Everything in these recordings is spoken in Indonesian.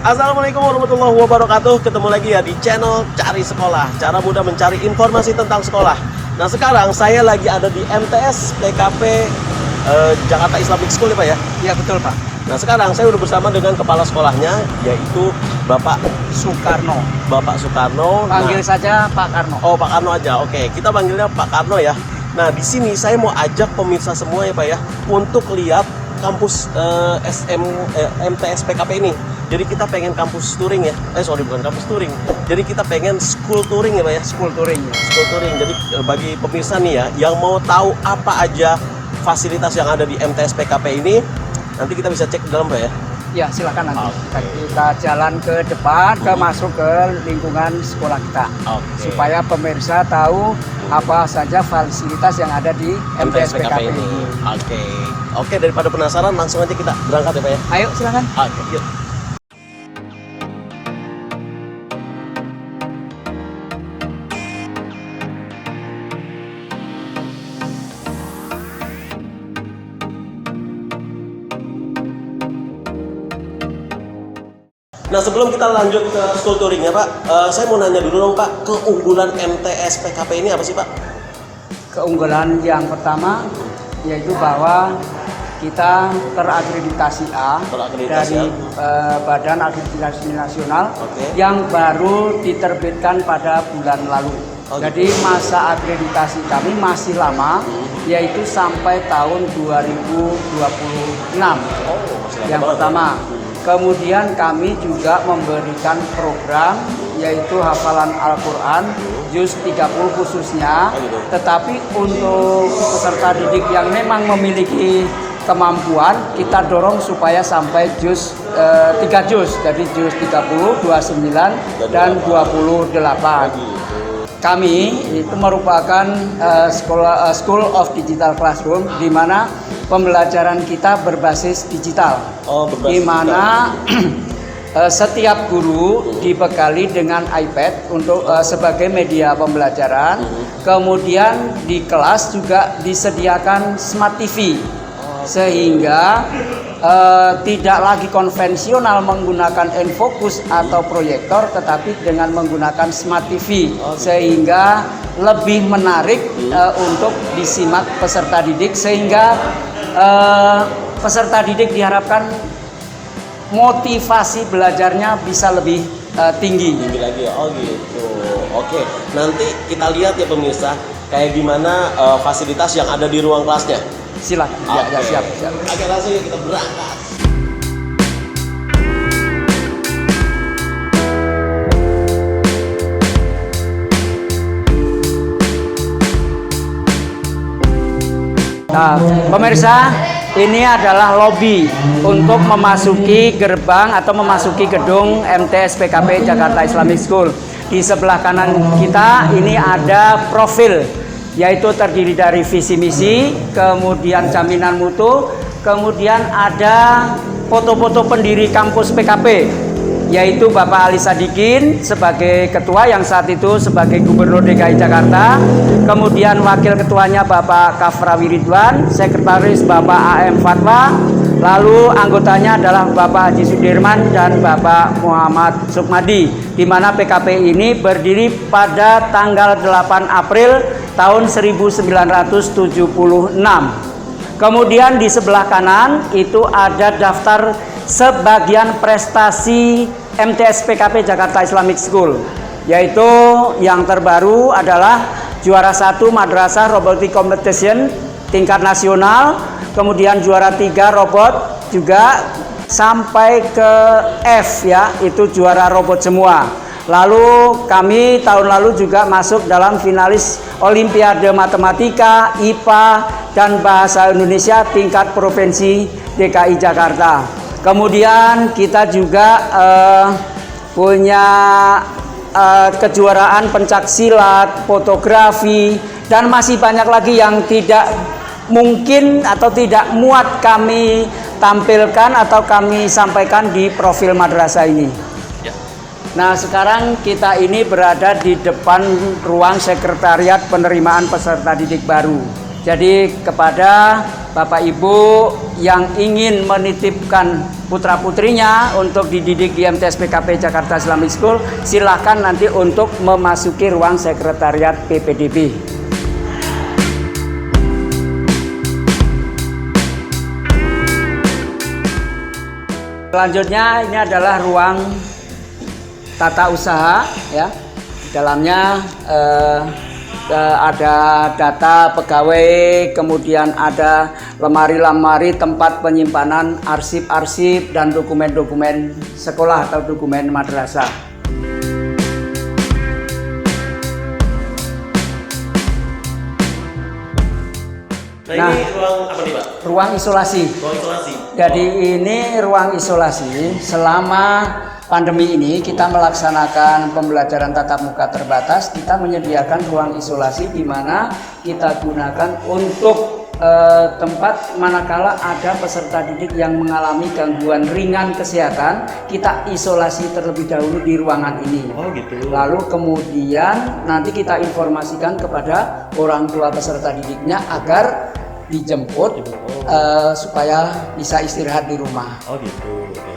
Assalamualaikum warahmatullahi wabarakatuh. Ketemu lagi ya di channel Cari Sekolah, cara mudah mencari informasi tentang sekolah. Nah sekarang saya lagi ada di MTS PKP Jakarta Islamic School ya Pak ya? Iya betul Pak. Nah sekarang saya udah bersama dengan kepala sekolahnya, yaitu Bapak Soekarno. Bapak Soekarno. Panggil saja Pak Karno. Oh Pak Karno aja, oke. Kita panggilnya Pak Karno ya. Nah di sini saya mau ajak pemirsa semua ya Pak ya, untuk lihat kampus MTS PKP ini. Jadi kita pengen kampus touring ya. Bukan kampus touring. Jadi kita pengen school touring ya Pak ya. School touring ya. School touring. Jadi bagi pemirsa nih ya, yang mau tahu apa aja fasilitas yang ada di MTS PKP ini, nanti kita bisa cek di dalam Pak ya. Ya silakan nanti. Oke. Kita jalan ke depan, masuk ke lingkungan sekolah kita. Oke. Supaya pemirsa tahu apa saja fasilitas yang ada di MTS PKP ini. Oke, daripada penasaran langsung aja kita berangkat ya Pak ya. Ayo silakan. Oke, yuk. Nah sebelum kita lanjut ke school touring ya Pak, saya mau nanya dulu dong Pak, keunggulan MTS PKP ini apa sih Pak? Keunggulan yang pertama yaitu bahwa kita terakreditasi A dari Badan Akreditasi Nasional yang baru diterbitkan pada bulan lalu. Jadi masa akreditasi kami masih lama, yaitu sampai tahun 2026. Yang pertama. Kemudian kami juga memberikan program yaitu hafalan Al-Quran juz 30 khususnya. Tetapi untuk peserta didik yang memang memiliki kemampuan, kita dorong supaya sampai juz 3 juz. Jadi juz 30, 29 dan 28. Kami itu merupakan School of Digital Classroom, di mana pembelajaran kita berbasis digital. Di mana setiap guru dibekali dengan iPad untuk sebagai media pembelajaran. Kemudian di kelas juga disediakan Smart TV, sehingga tidak lagi konvensional menggunakan infocus atau proyektor, tetapi dengan menggunakan Smart TV, sehingga lebih menarik untuk disimak peserta didik, sehingga peserta didik diharapkan motivasi belajarnya bisa lebih tinggi lagi. Oh gitu. Oke, nanti kita lihat ya pemirsa, kayak gimana fasilitas yang ada di ruang kelasnya. Silakan. Ya, siap. Oke, langsung yuk kita berangkat. Nah, pemirsa, ini adalah lobi untuk memasuki gerbang atau memasuki gedung MTS PKP Jakarta Islamic School. Di sebelah kanan kita ini ada profil, yaitu terdiri dari visi misi, kemudian jaminan mutu, kemudian ada foto-foto pendiri kampus PKP, yaitu Bapak Ali Sadikin sebagai ketua yang saat itu sebagai Gubernur DKI Jakarta, kemudian wakil ketuanya Bapak Kafrawi Ridwan, sekretaris Bapak AM Fatwa, lalu anggotanya adalah Bapak Haji Sudirman dan Bapak Muhammad Sukmadi, di mana PKP ini berdiri pada tanggal 8 April tahun 1976. Kemudian di sebelah kanan itu ada daftar sebagian prestasi MTS PKP Jakarta Islamic School, yaitu yang terbaru adalah juara 1 Madrasah Robotic Competition tingkat nasional, kemudian juara 3 robot juga sampai ke F ya, itu juara robot semua. Lalu kami tahun lalu juga masuk dalam finalis Olimpiade Matematika, IPA, dan Bahasa Indonesia tingkat Provinsi DKI Jakarta. Kemudian kita juga punya kejuaraan pencak silat, fotografi, dan masih banyak lagi yang tidak mungkin atau tidak muat kami tampilkan atau kami sampaikan di profil madrasah ini. Nah, sekarang kita ini berada di depan ruang sekretariat penerimaan peserta didik baru. Jadi kepada Bapak Ibu yang ingin menitipkan putra-putrinya untuk dididik di MTS PKP Jakarta Islamic School, silahkan nanti untuk memasuki ruang sekretariat PPDB. Selanjutnya ini adalah ruang tata usaha ya. Di dalamnya ada data pegawai, kemudian ada lemari-lemari tempat penyimpanan arsip-arsip dan dokumen-dokumen sekolah atau dokumen madrasah. Nah, ini ruang apa nih Pak? Ruang isolasi. Ruang isolasi. Jadi ini ruang isolasi. Selama pandemi ini kita melaksanakan pembelajaran tatap muka terbatas. Kita menyediakan ruang isolasi di mana kita gunakan untuk tempat manakala ada peserta didik yang mengalami gangguan ringan kesehatan, kita isolasi terlebih dahulu di ruangan ini. Oh gitu. Lalu kemudian nanti kita informasikan kepada orang tua peserta didiknya agar dijemput supaya bisa istirahat di rumah. Oh gitu. Oke.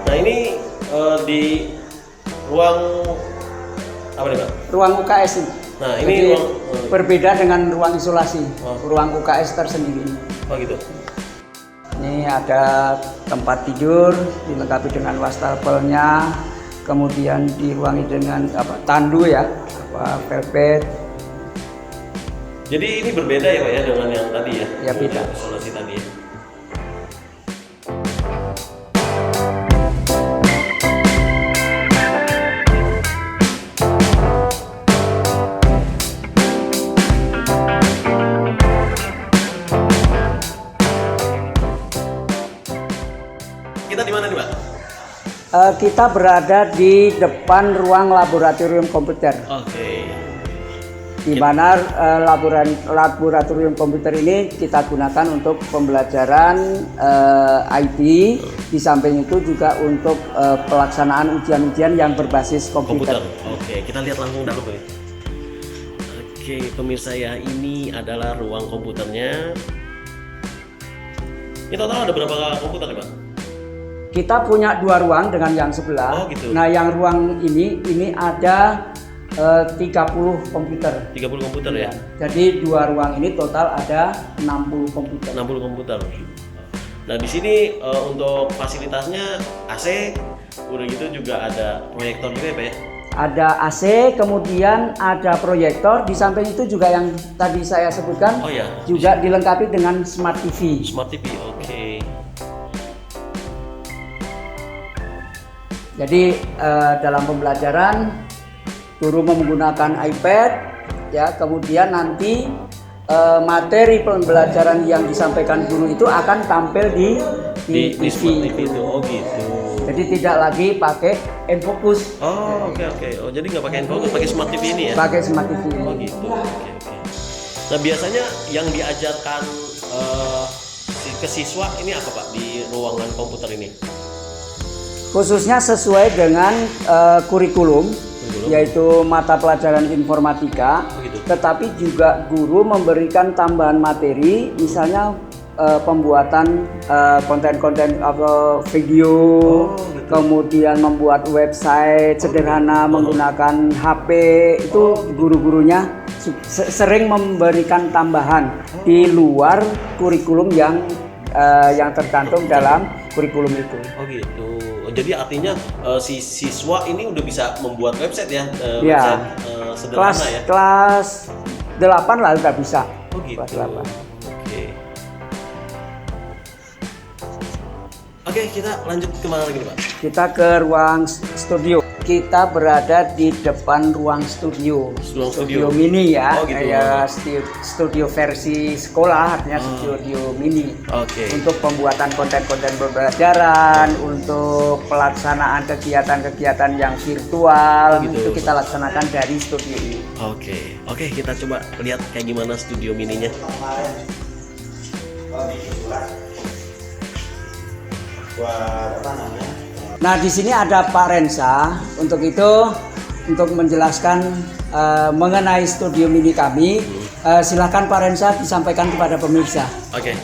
Nah ini di ruang apa nih Pak? Ruang UKS ini. Nah ini Jadi, ruang berbeda dengan ruang isolasi. Oh. Ruang UKS tersendiri. oh gitu. Ini ada tempat tidur dilengkapi dengan wastafelnya, kemudian diruangi dengan tandu ya, velvet. Jadi ini berbeda ya Pak ya dengan yang tadi ya? Ya, beda. Isolasi tadi ya. Kita di mana nih Pak? Kita berada di depan ruang laboratorium komputer. Oke. Di mana laboratorium komputer ini kita gunakan untuk pembelajaran IT. Di samping itu juga untuk pelaksanaan ujian-ujian yang berbasis komputer. Oke, kita lihat langsung dalam nih. Oke, pemirsa ya, ini adalah ruang komputernya. Ini total ada berapa komputer nih Pak? Kita punya 2 ruang dengan yang sebelah. Oh, gitu. Nah, yang ruang ini ada 30 komputer. 30 komputer ya? Jadi 2 ruang ini total ada 60 komputer. 60 komputer. Nah, di sini untuk fasilitasnya AC, udah gitu juga ada proyektor juga ya Pak ya? Ada AC, kemudian ada proyektor. Di samping itu juga yang tadi saya sebutkan, Oh ya, juga dilengkapi dengan smart TV. Smart TV, oke. Jadi dalam pembelajaran guru menggunakan iPad, ya, kemudian nanti materi pembelajaran yang disampaikan guru itu akan tampil di Di Smart TV itu. itu, oh gitu. Jadi tidak lagi pakai Enfocus, Oh oke. Oh jadi nggak pakai infocus, pakai Smart TV ini ya? pakai Smart TV. Oh gitu, oke. Nah biasanya yang diajarkan ke siswa ini apa Pak di ruangan komputer ini? Khususnya sesuai dengan kurikulum, yaitu mata pelajaran informatika, Oh, gitu. tetapi juga guru memberikan tambahan materi, misalnya pembuatan konten-konten video, gitu. kemudian membuat website sederhana menggunakan HP, itu guru-gurunya sering memberikan tambahan di luar kurikulum yang tercantum dalam kurikulum itu. Oh gitu. Jadi artinya si siswa ini udah bisa membuat website ya? Ya. Website sederhana ya? Kelas 8 lah udah bisa. Oh gitu. Kelas 8. Oke, kita lanjut kemana lagi nih Pak? Kita ke ruang studio. Kita berada di depan ruang studio. Ruang studio. Mini ya. Oh, gitu. Ya, studio versi sekolah, artinya studio mini. Oke. Untuk pembuatan konten-konten pembelajaran, untuk pelaksanaan kegiatan-kegiatan yang virtual, Oh, gitu. itu kita laksanakan dari studio ini. Oke, kita coba lihat kayak gimana studio mininya. Buat apa namanya, Nah, di sini ada Pak Rensa. Untuk itu, untuk menjelaskan mengenai studio mini kami, silakan Pak Rensa disampaikan kepada pemirsa. Oke.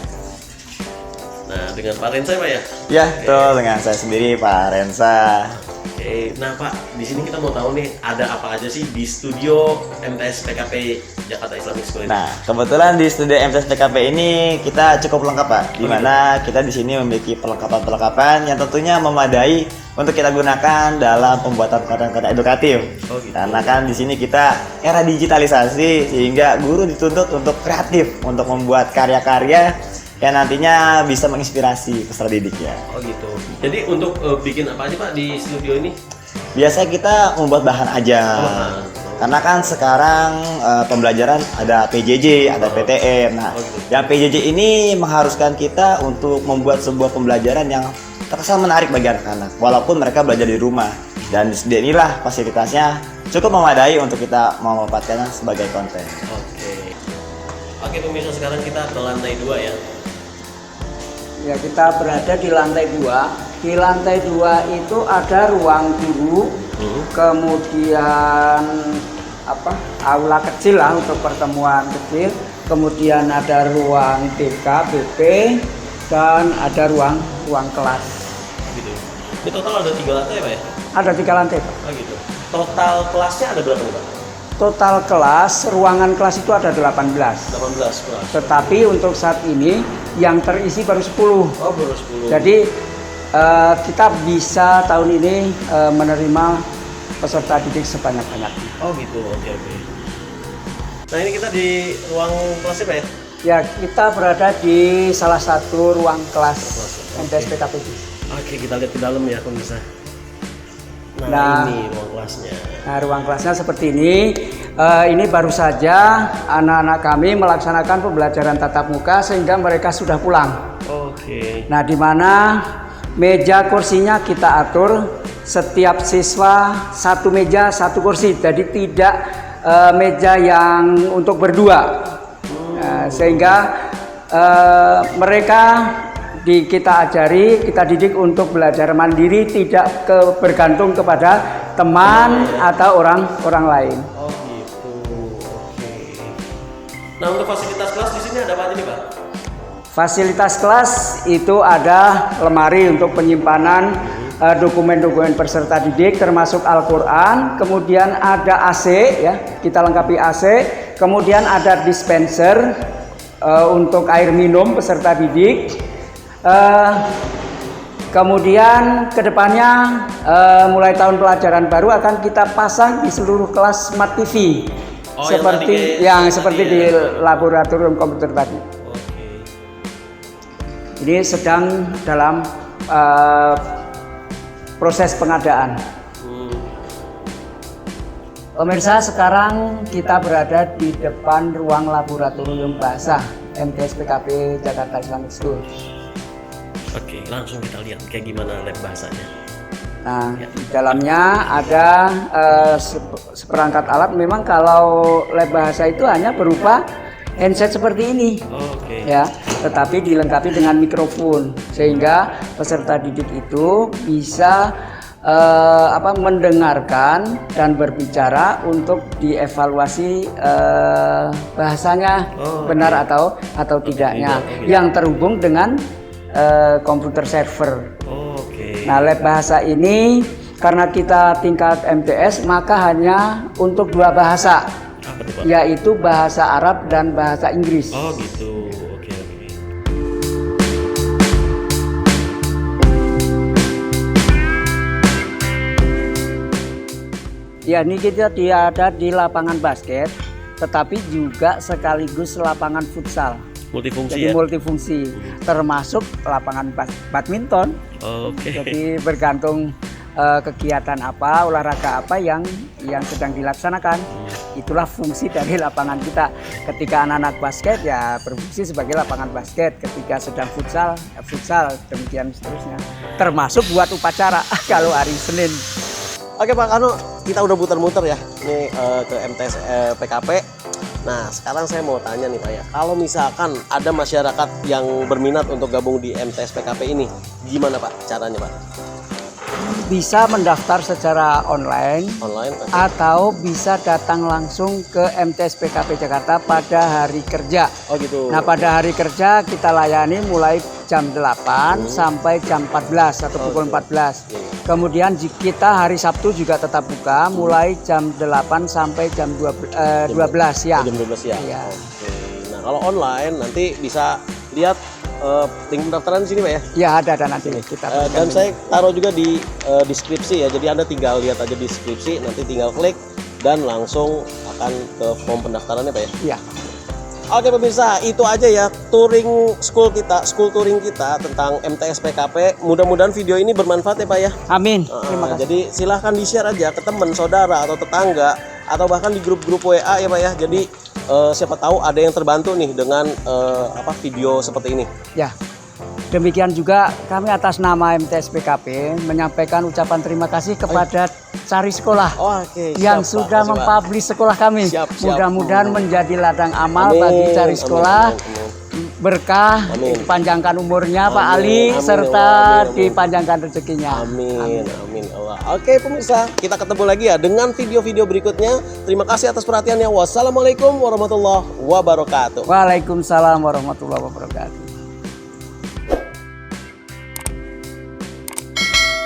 Nah, dengan Pak Rensa Pak ya? Ya, betul, dengan saya sendiri Pak Rensa. Oke, nah Pak, di sini kita mau tahu nih ada apa aja sih di studio MTS PKP Jakarta Islamic School ini? Nah, kebetulan di studio MTS PKP ini kita cukup lengkap Pak, di mana kita di sini memiliki perlengkapan-perlengkapan yang tentunya memadai untuk kita gunakan dalam pembuatan konten-konten edukatif. Oh, gitu. Karena kan di sini kita era digitalisasi sehingga guru dituntut untuk kreatif untuk membuat karya-karya yang nantinya bisa menginspirasi peserta didik ya. Oh gitu. Jadi untuk bikin apa aja Pak di studio ini? Biasanya kita membuat bahan aja. Karena kan sekarang pembelajaran ada PJJ, ada PTM. Nah, yang PJJ ini mengharuskan kita untuk membuat sebuah pembelajaran yang terkesan menarik bagi anak-anak, walaupun mereka belajar di rumah. Dan inilah fasilitasnya cukup memadai untuk kita memanfaatkannya sebagai konten. Oke pemirsa, sekarang kita ke lantai 2 ya. Ya, kita berada di lantai 2. Di lantai 2 itu ada ruang guru, kemudian aula kecil lah untuk pertemuan kecil, kemudian ada ruang TK, BP, dan ada ruang kelas. Gitu. Ini total ada 3 lantai Pak ya? Ada 3 lantai, Pak. Oh gitu. Total kelasnya ada berapa nih Pak? Total kelas, ruangan kelas itu ada 18. 18 kelas. Tetapi untuk saat ini yang terisi baru 10. Oh, baru 10. Jadi kita bisa tahun ini menerima peserta didik sebanyak-banyaknya. Oh gitu, oke. Nah ini kita di ruang kelasnya Pak ya? Ya, kita berada di salah satu ruang kelas MTS PKP. Oke, kita lihat ke dalam ya pemirsa. Nah, ini ruang kelasnya. Nah, ruang kelasnya seperti ini. Ini baru saja anak-anak kami melaksanakan pembelajaran tatap muka sehingga mereka sudah pulang. Oke. Nah, di mana meja kursinya kita atur setiap siswa 1 meja 1 kursi. Jadi tidak meja yang untuk berdua. Nah, sehingga mereka kita ajari, kita didik untuk belajar mandiri, tidak bergantung kepada teman atau orang lain. Oh gitu, oke. Nah untuk fasilitas kelas di sini ada apa aja nih Pak? Fasilitas kelas itu ada lemari untuk penyimpanan dokumen-dokumen peserta didik termasuk Al-Quran, kemudian ada AC ya, kita lengkapi AC, kemudian ada dispenser untuk air minum peserta didik. Kemudian kedepannya mulai tahun pelajaran baru akan kita pasang di seluruh kelas Smart TV, seperti di laboratorium komputer tadi. Ini sedang dalam proses pengadaan. Pemirsa, sekarang kita berada di depan ruang laboratorium bahasa MTS PKP Jakarta Islamic School. Oke, langsung kita lihat kayak gimana lab bahasanya. Nah, di dalamnya ada seperangkat alat. Memang kalau lab bahasa itu hanya berupa handset seperti ini, ya, tetapi dilengkapi dengan mikrofon sehingga peserta didik itu bisa mendengarkan dan berbicara untuk dievaluasi bahasanya benar atau tidaknya, yang terhubung dengan komputer server. Nah, lab bahasa ini karena kita tingkat MTS maka hanya untuk 2 bahasa, yaitu bahasa Arab dan bahasa Inggris. Oh gitu, oke. Ya, ini kita ada di lapangan basket, tetapi juga sekaligus lapangan futsal. Multifungsi. Jadi multifungsi, termasuk lapangan badminton. Jadi bergantung kegiatan apa, olahraga apa yang sedang dilaksanakan. Itulah fungsi dari lapangan kita. Ketika anak-anak basket ya berfungsi sebagai lapangan basket, ketika sedang futsal, demikian seterusnya. Termasuk buat upacara kalau hari Senin. Oke Pak Kano, kita udah muter-muter ya nih ke MTS PKP. Nah sekarang saya mau tanya nih Pak ya, kalau misalkan ada masyarakat yang berminat untuk gabung di MTS PKP ini, gimana Pak caranya Pak? bisa mendaftar secara online Online. Oke. atau bisa datang langsung ke MTS PKP Jakarta pada hari kerja. Oh gitu. Nah, pada hari kerja kita layani mulai jam 8 sampai jam 14 atau pukul 14. Kemudian kita hari Sabtu juga tetap buka mulai jam 8 sampai jam 12 siang. Jam 12 siang. Iya. Oke. Nah, kalau online nanti bisa lihat link pendaftaran di sini, Pak ya. Ya, ada nanti kita. Dan saya taruh juga di deskripsi ya. Jadi Anda tinggal lihat aja deskripsi, nanti tinggal klik dan langsung akan ke form pendaftarannya, Pak ya. Iya. Oke pemirsa, itu aja ya touring school touring kita tentang MTS PKP. Mudah-mudahan video ini bermanfaat ya Pak ya. Amin. Terima kasih. Jadi silahkan di-share aja ke teman, saudara, atau tetangga, atau bahkan di grup-grup WA ya Pak ya. Jadi siapa tahu ada yang terbantu nih dengan video seperti ini. Ya. Demikian juga kami atas nama MTS PKP menyampaikan ucapan terima kasih kepada Cari Sekolah Oke, yang siap, sudah Pak. mempublish sekolah kami. Siap. Mudah-mudahan menjadi ladang amal Amin, bagi Cari amin, Sekolah. amin. Berkah, Amin. dipanjangkan umurnya Pak Amin, Ali, amin, serta amin, amin. dipanjangkan rezekinya. Amin, amin Allah. Oke pemirsa, kita ketemu lagi ya dengan video-video berikutnya. Terima kasih atas perhatiannya. Wassalamualaikum warahmatullahi wabarakatuh. Waalaikumsalam warahmatullahi wabarakatuh.